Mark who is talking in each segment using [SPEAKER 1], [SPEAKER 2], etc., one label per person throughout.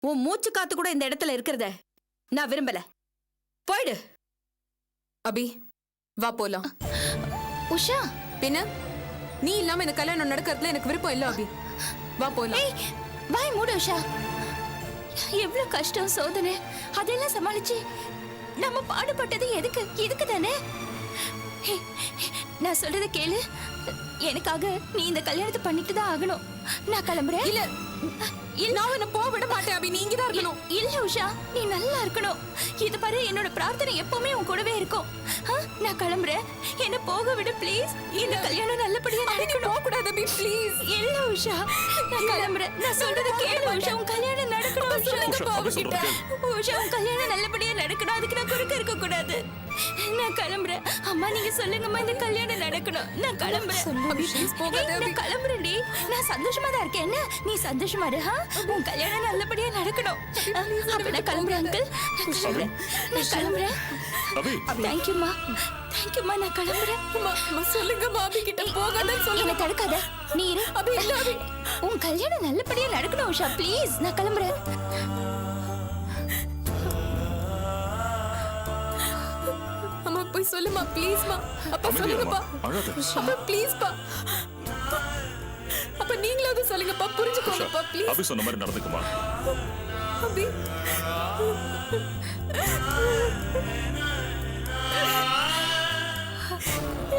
[SPEAKER 1] உன் மூச்சு காத்து கூட இந்த இடத்துல இருக்கிறத நான் விரும்பல. போயிடு.
[SPEAKER 2] அபி வா போலாம்.
[SPEAKER 3] உஷா,
[SPEAKER 2] பின்ன நீ இல்லாம இந்த கல்யாணம் நடக்கிறதுல எனக்கு விருப்பம் இல்ல அபி. வா போலாம்.
[SPEAKER 3] வாய் மூடு உஷா. எவ்வளவு கஷ்டம் சோதனை அதெல்லாம் சமாளிச்சு நம்ம பாடுபட்டது எதுக்கு? இதுக்கு தானே. நான் சொல்றத கேளு. எனக்காக நீ இந்த கல்யாணத்தை பண்ணிட்டு தான் ஆகணும். நான் கிளம்புறேன்.
[SPEAKER 2] இல்ல நான் உன்னை போக விட மாட்டேன் அபி. நீ இங்கதான் இருக்கணும்.
[SPEAKER 3] இல்ல உஷா, நீ நல்லா இருக்கணும். இது பாரு, என்னோட பிரார்த்தனை எப்பவுமே உன் கூடவே இருக்கும். நான் கிளம்புறேன். என்ன போக விடு ப்ளீஸ். இந்த கல்யாணம் நல்லபடியா நடக்கணும்.
[SPEAKER 2] போக கூடாது அபி ப்ளீஸ்.
[SPEAKER 3] இல்ல உஷா, நான் கிளம்புறேன். நான் சொல்றத கேளு உஷா. உன் கல்யாணம் நடக்கணும் உஷா. உஷா, உன் கல்யாணம் நல்லபடியா நடக்கணும். அதுக்கு நான் குறுக்க இருக்க கூடாது. நான் கிளம்புறேன். அம்மா நீங்க சொல்லுங்கம்மா, இந்த கல்யாணம் நடக்கணும். நான் கிளம்புறேன். நான் கிளம்புறேன்டி. நான் சந்தோஷமா தான் இருக்கேன். என்ன நீ சந்தோஷமா இரு. உன் கல்யாணம் நல்லபடியா நடக்கணும். அப்ப நான் கிளம்புறேன் அங்கிள். நான் கிளம்புறேன். தேங்க்யூமா, தேங்க்யூமா. நான் கிளம்புறேன்.
[SPEAKER 2] சொல்லுங்கம்மா அபி கிட்ட போகாத சொல்லு.
[SPEAKER 3] என்ன தடுக்காத. நீ இரு.
[SPEAKER 2] அபி இல்ல அபி.
[SPEAKER 3] உன் கல்யாணம் நல்லபடியா நடக்கணும் உஷா ப்ளீஸ். நான் கிளம்புறேன்.
[SPEAKER 2] அம்மா போய் சொல்லுமா ப்ளீஸ் மா. அப்பா சொல்லுங்கப்பா. அப்பா ப்ளீஸ் பா. அப்ப நீங்களாவது சொல்லுங்கப்பா. புரிஞ்சுக்கோங்கப்பா ப்ளீஸ்.
[SPEAKER 4] அபி சொன்ன மாதிரி நடந்துக்குமா?
[SPEAKER 2] அபி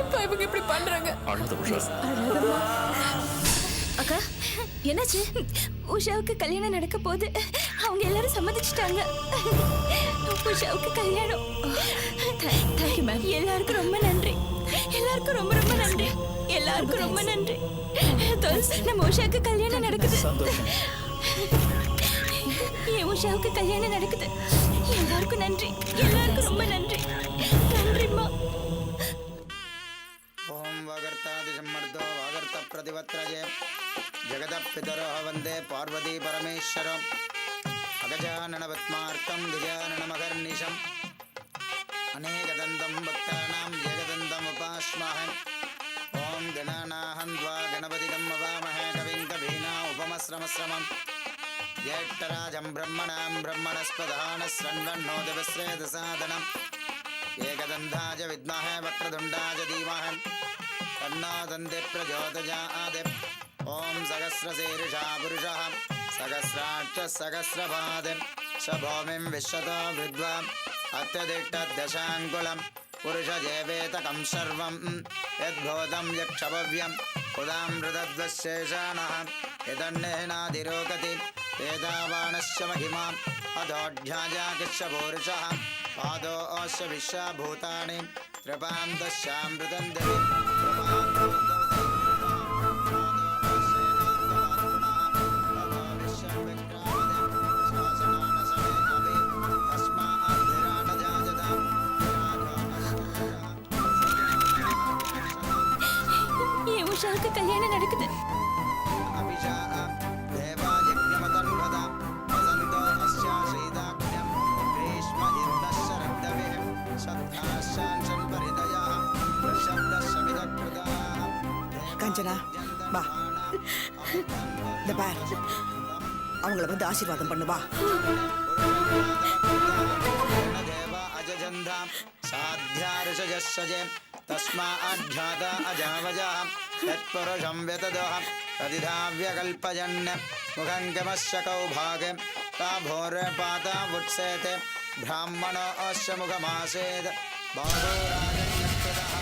[SPEAKER 2] இப்ப இவங்க இப்படி பண்றாங்க.
[SPEAKER 4] அழாத உஷா.
[SPEAKER 3] அக்கா என்னாச்சு? உஷாவுக்கு கல்யாணம் நடக்க போகுது. அவங்க எல்லாரும் சம்மதிச்சிட்டாங்க. உஷாவுக்கு கல்யாணம். Thank you ma'am. எல்லாருக்கும் ரொம்ப நன்றி. எல்லாருக்கும் ரொம்ப ரொம்ப நன்றி. எல்லாருக்கும் ரொம்ப நன்றி. நம்ம உஷாவுக்கு கல்யாணம் நடக்குது. என் உஷாவுக்கு கல்யாணம் நடக்குது. எல்லாருக்கும் நன்றி. எல்லாருக்கும் ரொம்ப நன்றி. நன்றிம்மா.
[SPEAKER 5] ஓம் வாகர்த்தாதிசம் மர்தோ வாகர்த்த பிரதிவத்ரஜே ஜெகதப்பிதரோ வந்தே பார்வதி பரமேஸ்வரம் அகஜானனவத்மார்த்தம் கஜானனமகர்நிஷம் அநேகதந்தம் பக்தானாம் ஏகதந்தம் உபாஸ்மஹம். ஓம் கணாநாஹம் த்வா கணபதிகம் அவாமஹே கவிம் கவீனா உபமஸ்ரமஸ்ரமம் ஜேஷ்டராஜம் பிரம்மணாம் பிரம்மணஸ்பதான ஸ்ரண்வன்னோ திவஸ்ரேதசாதனம் ஏகதந்தாஜ வித்மஹே வக்ரதுண்டாஜ தீமஹம் தன்னோ தந்தி பிரச்சோதயாத். ஓம் சகஸ்ரசீர்ஷா புருஷः சகஸ்ராட்ச சகஸ்ரபாத் சபோமிம் விஸ்வதோ வித்வாம் அத்யதிஷ்டதசாங்குலம் புருஷஜேவேதகம் சர்வம் யத்பூதம் யக்ஷபவ்யம் உதாமிருதத்வசேஷானः யதன்னேனாதிரோகதி வேதாவானஸ்ய மகிமாம் அதோಢ்யாஜாகிஷ்ய பூருஷः பாதோऽस्य விஸ்வபூதானி த்ரிபாம் தஸ்யாமிருதம் தேவி
[SPEAKER 3] என் உஷாவுக்கு கல்யாணம் நடக்குது.
[SPEAKER 6] கஞ்சனா வா. இந்த பார், அவங்கள வந்து ஆசீர்வாதம் பண்ணுவா.
[SPEAKER 5] தஸ்மாத்யாதா அஜாவஜாம் யத்புருஷம் வ்யததோஹம் பிரதிதாவ்யகல்பயன் முகங்கமஸ்ய கௌபாகம் தாபோர்பாதா வுட்சேதே பிராமணோ அஸ்ய முகமாசேத் பாகோராஜன்யக்ஷதः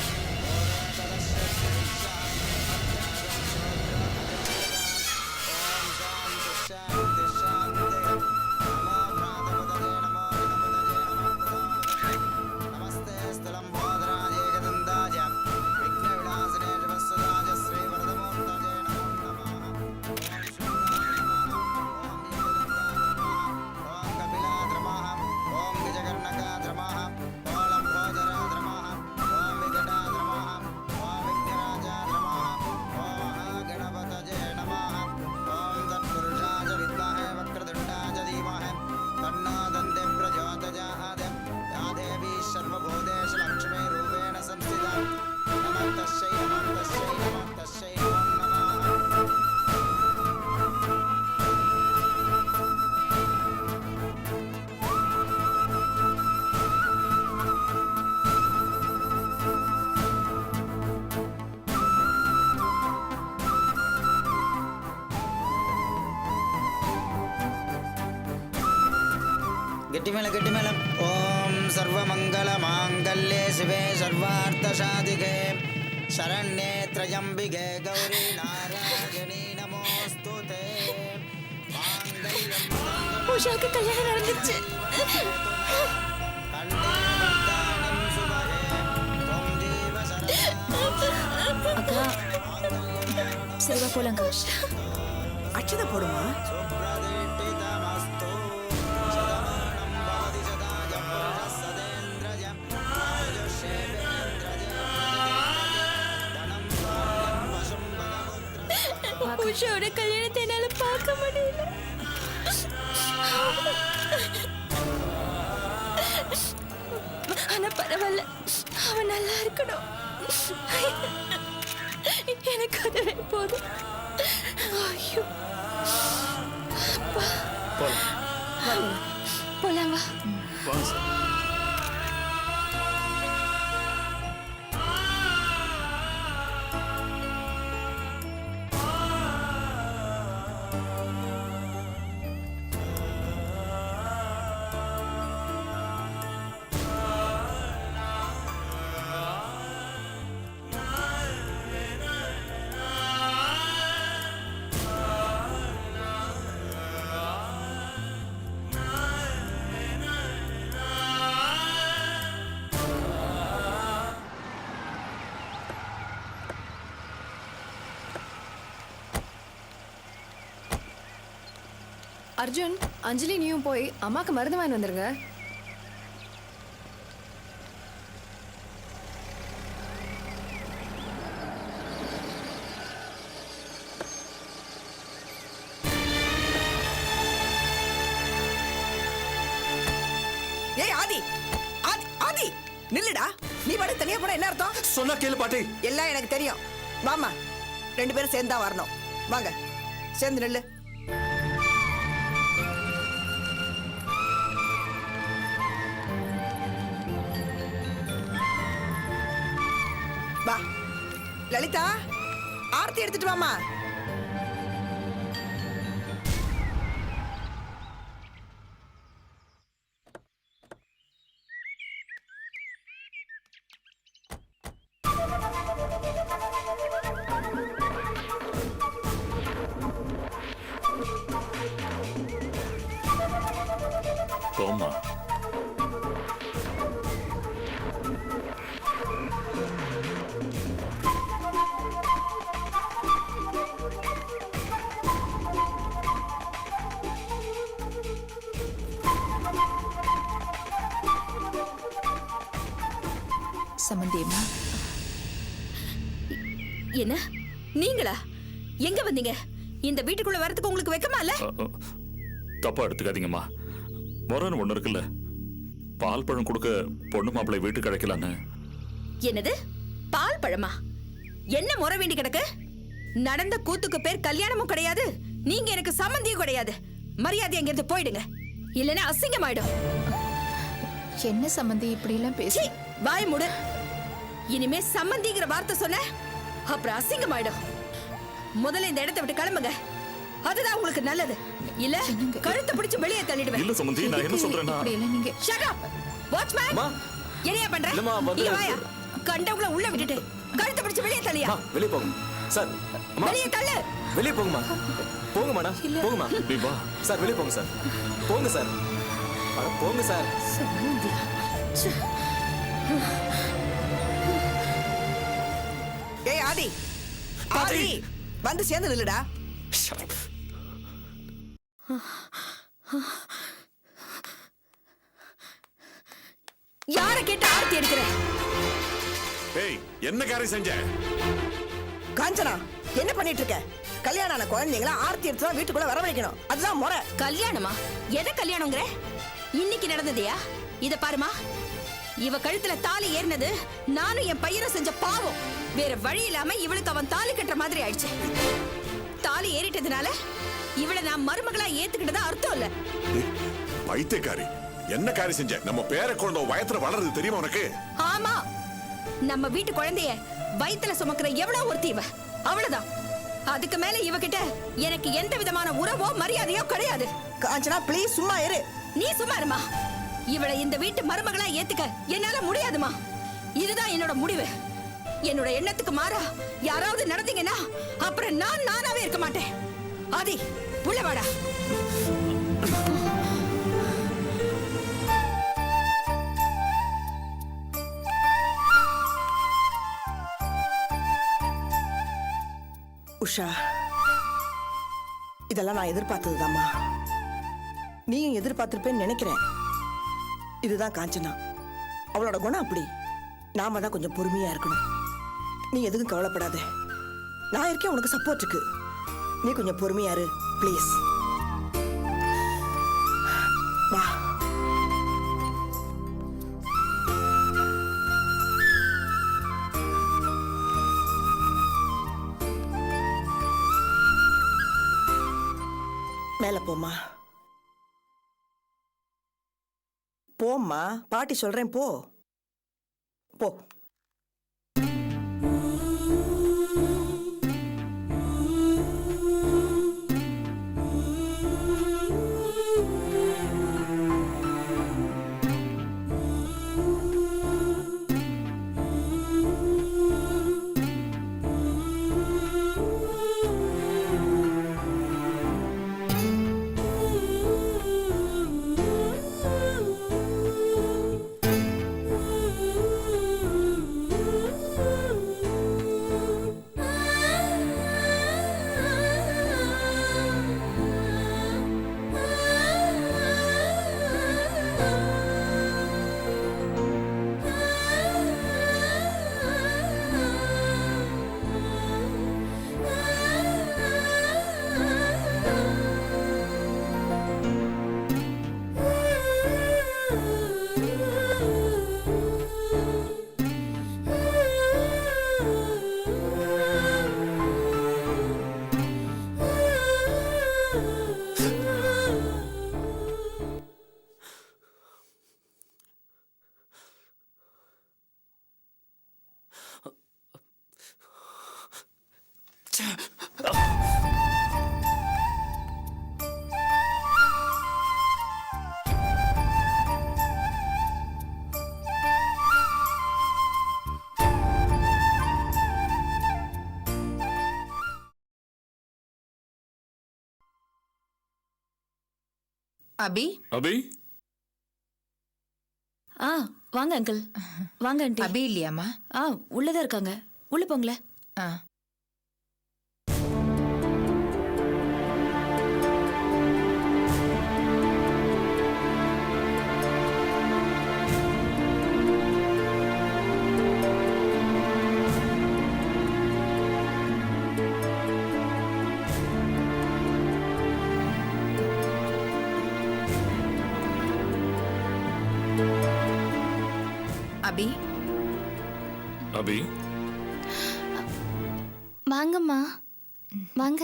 [SPEAKER 5] கெட்டிமேளம் ஓம் சர்வமங்கள மாங்கல்யே சிவே சர்வார்த்தசாதிகே சரண்யே த்ரயம்பிகே கௌரி நாராயணி நமோஸ்துதே
[SPEAKER 3] உஷாக்கு கல்யாணம் நடந்துச்சு. அக்கா சரிவா போலாங்க.
[SPEAKER 6] அச்சதை போடுமா.
[SPEAKER 3] உஷாவோட கல்யாணத்தை என்னால பார்க்க முடியல. ஆனா பரவாயில்ல, அவன் நல்லா இருக்கணும். எனக்கு அதுவே போதும். ஐயோ போலாம் வா.
[SPEAKER 2] அர்ஜுன், அஞ்சலி நீயும் போய் அம்மாக்கு மருந்து வாங்கி வந்துருங்க.
[SPEAKER 6] ஏய் ஆதி, ஆதி, ஆதி நில்லுடா. நீ பாட்டு தனியா போன என்ன அர்த்தம்?
[SPEAKER 4] சொன்னா கேளு பாட்டி.
[SPEAKER 6] எல்லாம் எனக்கு தெரியும். வாமா, 2 பேரும் சேர்ந்தா வரணும். வாங்க, சேர்ந்து நில்லு. வா லலிதா, ஆர்த்தி எடுத்துட்டு வாமா.
[SPEAKER 4] போம்மா.
[SPEAKER 1] சம்பந்தியம்மா, என்ன நீங்களா? எங்க வந்தீங்க? இந்த வீட்டுக்குள்ள வரதுக்கு உங்களுக்கு வெக்கமா இல்ல?
[SPEAKER 4] தப்பா எடுத்துக்காதீங்கம்மா. முறைன்னு ஒண்ணு இருக்குல்ல, பால் பழம் கொடுக்க பொண்ணு மாப்பிள்ளை வீட்டுக்கு கிடைக்கலான்னு.
[SPEAKER 1] என்னது பால் பழமா? என்ன முறை வேண்டி கிடக்கு? நடந்த கூத்துக்கு பேர் கல்யாணமும் கிடையாது, நீங்க எனக்கு சம்பந்தியும் கிடையாது. மரியாதை அங்கிருந்து போயிடுங்க, இல்லைன்னா அசிங்கமாயிடும்.
[SPEAKER 2] என்ன சம்பந்தி இப்படி எல்லாம் பேசி?
[SPEAKER 1] வாய் மூடு. இனிமே சம்பந்திங்கிற வார்த்தை சொன்ன அப்புறம் அசிங்கமாயிடும். முதல்ல இந்த இடத்தை விட்டு கிளம்புங்க, அதுதான் உங்களுக்கு நல்லது. இல்ல கழுத்தை பிடிச்சு வெளியே தள்ளிடுவேன்.
[SPEAKER 4] இல்ல சம்பந்தி, நான் என்ன சொல்றேன்னா,
[SPEAKER 1] நீங்க ஷட் அப். வாட்ச்மேன், என்னையா பண்ற? இங்க வாயா. கண்டவங்கள உள்ள விட்டுட்டு கழுத்தை பிடிச்சு வெளியே தள்ளியா?
[SPEAKER 7] வெளியே போகும் சார்.
[SPEAKER 1] வெளியே தள்ளு.
[SPEAKER 7] வெளியே போகுமா? போகுமாடா, போகுமா?
[SPEAKER 4] வா
[SPEAKER 7] சார், வெளியே போங்க சார். போங்க சார், போங்க சார்.
[SPEAKER 6] ஏய் ஆதி, ஆதி வந்து சேர்ந்து நில்லுடா.
[SPEAKER 1] யார கேட்டு ஆர்த்தி எடுக்கிற?
[SPEAKER 4] ஏய், என்ன காரியம் செஞ்ச?
[SPEAKER 6] காஞ்சனா, என்ன பண்ணிட்டு இருக்க? கல்யாணம் ஆன குழந்தைங்கள ஆர்த்தி எடுத்து தான் வீட்டுக்குள்ள வரவழைக்கணும், அதுதான் முறை.
[SPEAKER 1] கல்யாணமா? எதை கல்யாணம்ங்கற? இன்னைக்கு நடந்ததையா? இத பாருமா, இவ கழுத்துல தாலி ஏறினது நானும் என் பையனும் செஞ்ச பாவம். வேற வழி இல்லாம இவளுக்கு அவன் தாலி கட்டுற மாதிரி ஆயிடுச்சு. தாலி ஏறிட்டதுனால இவளை நான் மருமகளா ஏத்துக்கிட்டதா அர்த்தம் இல்ல.
[SPEAKER 8] பைத்தியக்காரி, என்ன காரியம் செஞ்ச? நம்ம பேர குழந்தை வயத்துல வளருது தெரியுமா உனக்கு?
[SPEAKER 1] ஆமா, நம்ம வீட்டு குழந்தைய வயித்துல சுமக்கிற எவ்வளவு ஒருத்தி இவ, அவ்வளவுதான். அதுக்கு மேல இவகிட்ட எனக்கு எந்த விதமான உறவோ மரியாதையோ கிடையாது.
[SPEAKER 6] காஞ்சனா ப்ளீஸ் சும்மா இரு.
[SPEAKER 1] நீ சும்மா இருமா. இவளை இந்த வீட்டு மருமகளா ஏத்துக்க என்னால முடியாதுமா. இதுதான் என்னோட முடிவு. என்னோட எண்ணத்துக்கு மாறா யாராவது நடந்தீங்கன்னா அப்புறம் நான் நானாவே இருக்க மாட்டேன். ஆதி, உள்ள வாடா.
[SPEAKER 6] உஷா, இதெல்லாம் நான் எதிர்பார்த்ததுதாம்மா. நீயும் எதிர்பார்த்திருப்பேன்னு நினைக்கிறேன். இதுதான் காஞ்சனா. அவளோட குணம் அப்படி. நாம தான் கொஞ்சம் பொறுமையா இருக்கணும். நீ எதுக்கும் கவலைப்படாத. நான் இருக்கேன் உனக்கு சப்போர்ட்டுக்கு. நீ கொஞ்சம் பொறுமையா இரு ப்ளீஸ். வா. மேல போம்மா. போம்மா, பாட்டி சொல்றேன் போ போ.
[SPEAKER 9] அபி,
[SPEAKER 4] அபி,
[SPEAKER 3] வாங்க அங்கிள். வாங்க ஆண்டி.
[SPEAKER 9] அபி இல்லையாம்மா?
[SPEAKER 3] உள்ளதான் இருக்காங்க. உள்ள போங்களேன்.
[SPEAKER 9] அபி,
[SPEAKER 4] அபி,
[SPEAKER 3] வாங்கம்மா, வாங்க.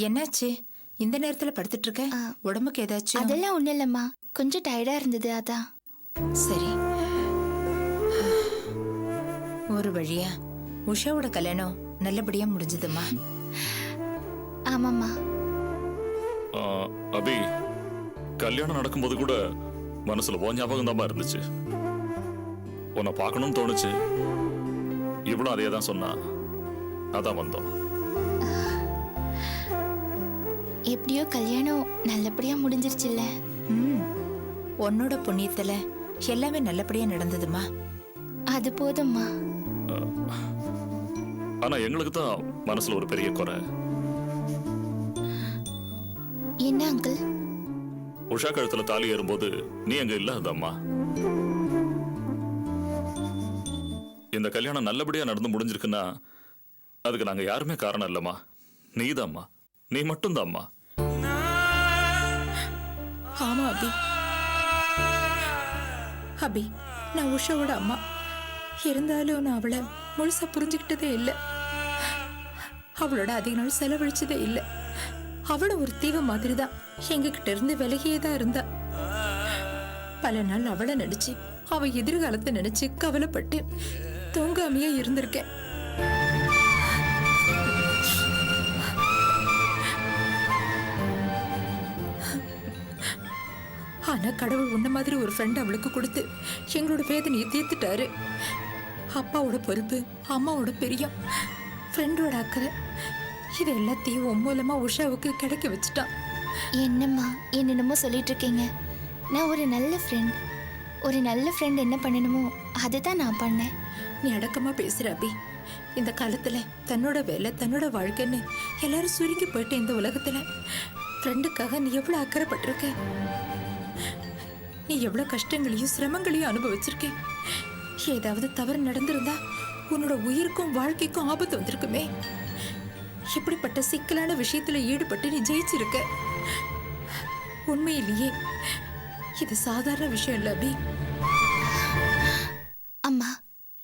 [SPEAKER 9] என்னாச்சு இந்த நேரத்துல படுத்துட்டு இருக்க? உடம்புக்கு ஏதாச்சும்?
[SPEAKER 3] அதெல்லாம் ஒண்ணும் இல்லம்மா, கொஞ்சம் டயர்டா இருந்தது அதான்.
[SPEAKER 9] சரி. ஒரு வழியா உஷாவோட கல்யாணம் நல்லபடியா முடிஞ்சதுமா.
[SPEAKER 3] ஆமாம்மா.
[SPEAKER 4] அபி, கல்யாணம் நடக்கும்போது கூட மனசுல ஓ ஞாபகம் தான் இருந்துச்சு. உன்னை பார்க்கணும்னு தோணுச்சு. இவ்வளவு அதே தான் சொன்னா. அதான் வந்தோம்.
[SPEAKER 3] எப்படியோ கல்யாணம் நல்லபடியா முடிஞ்சிருச்சுல்ல.
[SPEAKER 9] உன்னோட புண்ணியத்துல எல்லாமே நல்லபடியா நடந்ததுமா.
[SPEAKER 3] அது போதும்மா.
[SPEAKER 4] ஆனா எங்களுக்கு தான் மனசுல ஒரு பெரிய குறை.
[SPEAKER 3] என்ன அங்கிள்?
[SPEAKER 4] உஷா கழுத்துல தாலி ஏறும்போது நீ அங்க இல்லாதம்மா. இந்த கல்யாணம் நல்லபடியா நடந்து முடிஞ்சிருக்குன்னா அதுக்கு நாங்க யாருமே காரணம் இல்லம்மா. நீதாம்மா, நீ மட்டும்தாம்மா.
[SPEAKER 9] ஆமா அபி. அபி, நான் உஷாவோட அம்மா. இருந்தாலும் நான் அவளை முழுசா புரிஞ்சுக்கிட்டதே இல்லை. அவளோட அதிக நாள் செலவழிச்சதே இல்லை. அவள ஒரு தீவ மாதிரி தான் எங்ககிட்ட இருந்து விலகியே தான் இருந்தா. பல நாள் அவளை நினைச்சு, அவ எதிர்காலத்தை நினைச்சு கவலைப்பட்டு தூங்காமையே இருந்திருக்கேன். ஆனா கடவுள் உன்ன மாதிரி ஒரு ஃப்ரெண்ட் அவளுக்கு கொடுத்து எங்களோட வேதனையை தீர்த்துட்டாரு. அப்பாவோட பொறுப்பு, அம்மாவோட பிரியம், ஃப்ரெண்டோட அக்கறை, இது எல்லாத்தையும் உன் மூலமா உஷாவுக்கு கிடைக்க வச்சுட்டான்.
[SPEAKER 3] என்னம்மா என்னென்னமோ சொல்லிட்டு இருக்கீங்க. நான் ஒரு நல்ல ஃப்ரெண்ட் என்ன பண்ணணுமோ அதுதான் நான் பண்ணேன்.
[SPEAKER 9] நீ அடக்கமா பேசுற அபி. இந்த காலத்துல தன்னோட வேலை, தன்னோட வாழ்க்கைன்னு எல்லாரும் சுருங்கி போயிட்ட இந்த உலகத்துல ஃப்ரெண்டுக்காக நீ எவ்வளவு அக்கறைப்பட்டிருக்க. நீ எவ்வளவு கஷ்டங்களையும் சிரமங்களையும் அனுபவிச்சிருக்க. ஏதாவது தவறு நடந்திருந்தா உன்னோட உயிருக்கும் வாழ்க்கைக்கும் ஆபத்து வந்திருக்குமே. இப்படிப்பட்ட சிக்கலான விஷயத்துல ஈடுபட்டு நீ ஜெயிச்சிருக்க. உண்மையிலேயே இது சாதாரண விஷயம் இல்ல அபி.
[SPEAKER 3] அம்மா,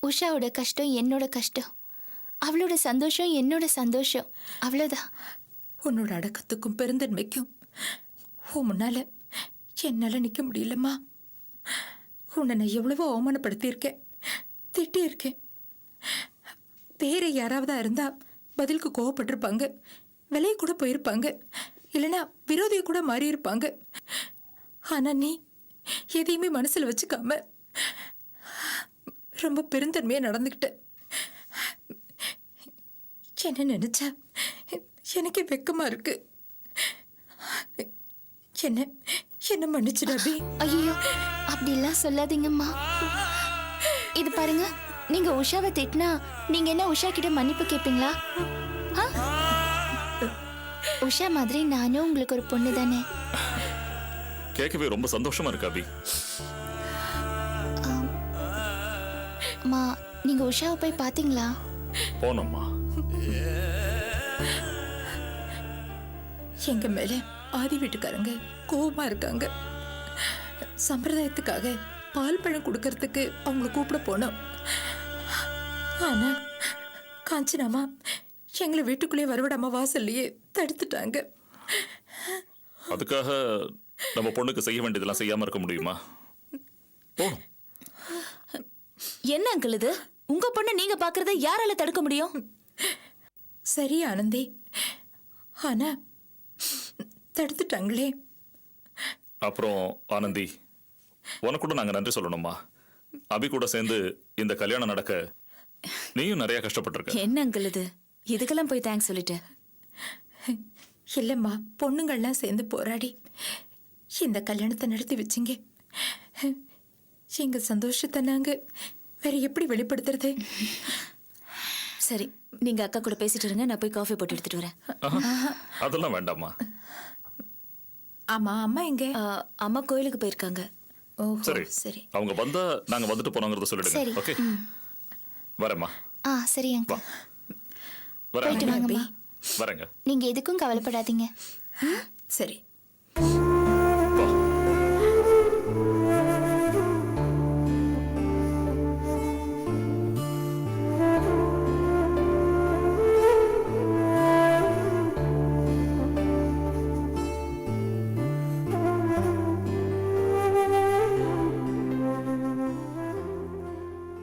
[SPEAKER 3] உஷாவோட கஷ்டம் என்னோட கஷ்டம், அவளோட சந்தோஷம் என்னோட சந்தோஷம், அவ்வளோதான்.
[SPEAKER 9] உன்னோட அடக்கத்துக்கும் பெருந்தன்மைக்கும் உன் முன்னால என்னால நிக்க முடியலம்மா. உன்னை நான் எவ்வளவோ அவமானப்படுத்தியிருக்கேன், திட்டியிருக்கேன். வேற யாராவதா இருந்தா பதிலுக்கு கோவப்பட்டிருப்பாங்க, விலையை கூட போயிருப்பாங்க, இல்லைன்னா விரோதியை கூட மாறி இருப்பாங்க. ஆனா நீ எதையுமே மனசுல வச்சுக்காம ரொம்ப பெருந்தன்மையா நடந்துக்கிட்ட. என்ன நினைச்சா எனக்கே வெக்கமா இருக்கு. என்ன மன்னிச்சுடாபி.
[SPEAKER 3] ஐயோ, அப்படிலாம் சொல்லாதீங்கம்மா. இது பாருங்க, நீங்க உஷாவை திட்டினா நீங்க என்ன உஷா கிட்ட மன்னிப்பு கேட்பீங்களா? உஷா மாதிரி நானும் உங்களுக்கு ஒரு பொண்ணு தானே.
[SPEAKER 4] கேட்கவே ரொம்ப சந்தோஷமா இருக்கு அபி.
[SPEAKER 3] அம்மா, நீங்க உஷாவை போய் பாத்தீங்களா?
[SPEAKER 4] போனோம்மா.
[SPEAKER 9] எங்க மேல ஆதி வீட்டுக்காரங்க கோவமா இருக்காங்க. சம்பிரதாயத்துக்காக பால் பழம் கொடுக்கறதுக்கு அவங்கள கூப்பிட போனோம். ஆனா காஞ்சனாமா எங்களை வீட்டுக்குள்ளே வரவிடாம வாசல்லையே தடுத்துட்டாங்க.
[SPEAKER 4] அதுக்காக நம்ம பொண்ணுக்கு செய்ய வேண்டியதெல்லாம் செய்யாம இருக்க முடியுமா? போணும்.
[SPEAKER 1] என்ன அங்கிள் இது? உங்க பொண்ணு நீங்க பாக்குறத யாரால தடுக்க முடியும்?
[SPEAKER 9] சரி ஆனந்தி, ஆனா தடுத்துட்டாங்களே.
[SPEAKER 4] அப்புறம் ஆனந்தி, உனக்கு கூட நாங்க நன்றி சொல்லணுமா? அபி கூட சேர்ந்து இந்த கல்யாணம் நடக்க நீயும் நிறைய கஷ்டப்பட்டிருக்க.
[SPEAKER 1] என்ன அங்கிள் இது? இதுக்கெல்லாம் போய் தேங்க்ஸ் சொல்லிட்டு.
[SPEAKER 9] இல்லம்மா, பொண்ணுங்கள்லாம் சேர்ந்து போராடி இந்த கல்யாணத்தை நடத்தி வச்சிங்க. எங்க சந்தோஷத்தை நாங்க வேற எப்படி வெளிப்படுத்துறது?
[SPEAKER 1] சரி, நீங்க அக்கா கூட பேசிட்டு இருங்க, நான் போய் காஃபி போட்டு எடுத்துட்டு வரேன்.
[SPEAKER 4] அதெல்லாம் வேண்டாமா.
[SPEAKER 9] ஆமா, அம்மா எங்க?
[SPEAKER 1] அம்மா கோயிலுக்கு போயிருக்காங்க.
[SPEAKER 9] ஓ
[SPEAKER 4] சரி
[SPEAKER 9] சரி.
[SPEAKER 4] அவங்க வந்தா நாங்க வந்துட்டு போனோங்கிறத
[SPEAKER 3] சரி.
[SPEAKER 4] சொல்லிடுங்க. ஓகே, வரேம்மா.
[SPEAKER 3] சரி அங்கிள்.
[SPEAKER 4] வரேன்.
[SPEAKER 3] போயிட்டு வாங்கம்மா.
[SPEAKER 4] வரேங்க.
[SPEAKER 3] நீங்க எதுக்கும் கவலைப்படாதீங்க.
[SPEAKER 9] சரி.